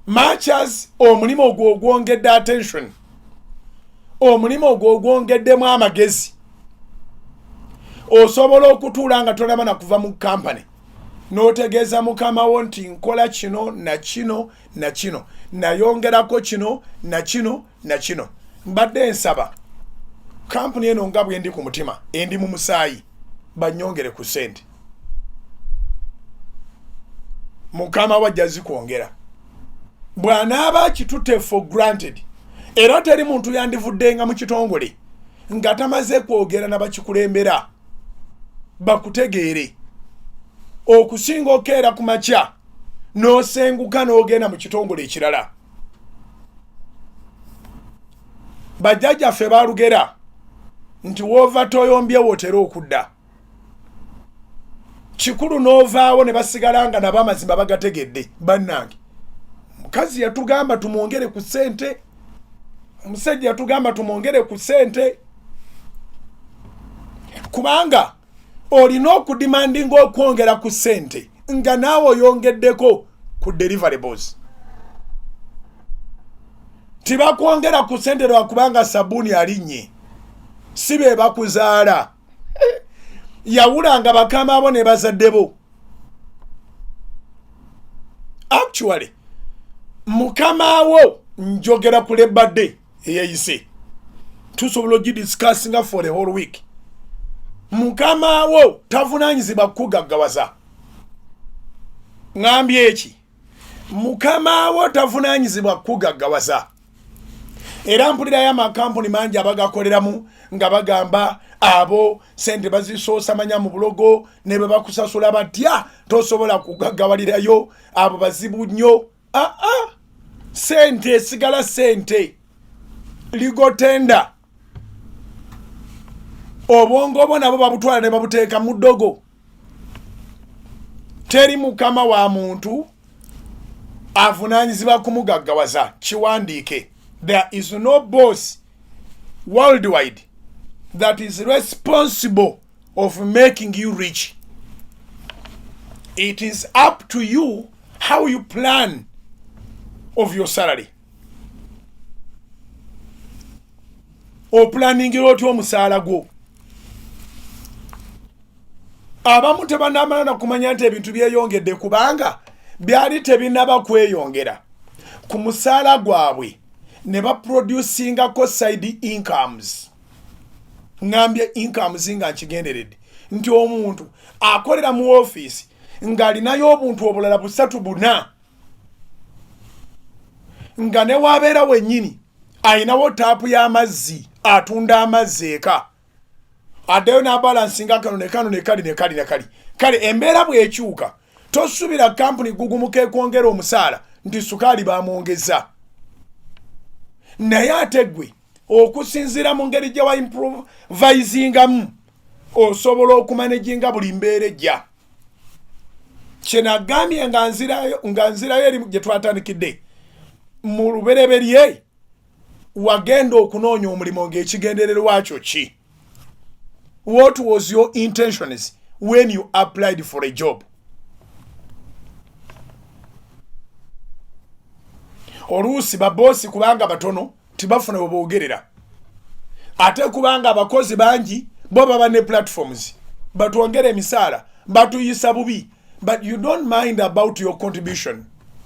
much as omulimu ogwo gwongedde attention, omulimu ogwo gwongeddemu amagezi, osobola okutuula nga tolaba na kuva mu kampani n'otegeeza mukama wo nti nkola kino na kino na kino, nayongerako kino na kino na kino. Mbadde nsaba kampuni eno nga bwe ndi ku mutima, endi mu musaayi, bannyongere ku ssente. Mukama wajja zikwongera. Bw'anaaba kitutte for granted, era teri muntu yandivuddenga mu kitongole nga tamaze kwogera n'abakikulembera bakutegeere, okusinga okeera ku makya n'osenguka n'ogenda mu kitongole ekirala. Bajjajjaffe baalugera nti woova toyombye wootera okudda. Kikulu n'ovaawo ne basigala nga nabo amazima bagategedde. Bannange, mukazi yatugamba tumwongere ku ssente, omusajja yatugamba tumwongere ku ssente, kubanga olina okudimandinga okwongera ku ssente nga naawe oyongeddeko ku deliverables. Tibakwongera ku ssente lwakubanga sabbuuni alinnye, si be bakuzaala. Yawulanga Bakama bo ne Bazadde bo. Actually, mukama wo njogera ku Bazadde eyayise, tusobola ogidiscussinga for the whole week. Mukama wo tavunaanyizibwa kugaggawaza. Ngambye eki, mukama wo tavunaanyizibwa kugaggawaza. Era mpulirayo amakampuni mangi abagakoleramu nga bagamba abo sente bazisoosa manya mu bulogo ne bwe bakusasula batya tosobola kugaggawalirayo, abo bazibu nnyo. Sente esigala sente, ligotenda. Obwongo bwo nabo babutwala ne babuteeka mu ddogo. Teri mukama wa muntu avunaanyizibwa kumugaggawaza. Kiwandiike. There is no boss worldwide that is responsible of making you rich. It is up to you how you plan of your salary. Oplanningira otya omusaala gwo. Abamu tebanamala na kumanya nti ebintu byeyongedde kubanga byali tebinaba kweyongera ku musaala gwabwe ne baproducingako side incomes. Ngambye incomes nga nkigenderedde nti omuntu akolera mu office ng'alinayo obuntu obulala busatu buna, nga ne wabeera wennyini ayinawo taapu y'amazzi atunda amazzi eka, addeyo n'abalansinga kano ne kano ne kali ne kali ne kali. Kale embeera bw'ekyuka tosuubira kampuni gugumuka ekwongera omusaala nti sukaali baamwongeza. Naye ate ggwe okusinziira mu ngeri gye wa improvisingamu osobola okumanaginga buli mbeera ejja. Kye nagambye nga nzirayo eri gye twatandikidde mu lubereberye, wagenda okunoonya omulimu ng'ekigendererwa kyo ki? What was your intentions when you applied for a job? Oluusi baboosi kubanga batono tibafuna bwe boogerera, ate kubanga abakozi bangi bo baba ne platforms batwongera emisaala batuyisa bubi, but you don't mind about your contribution.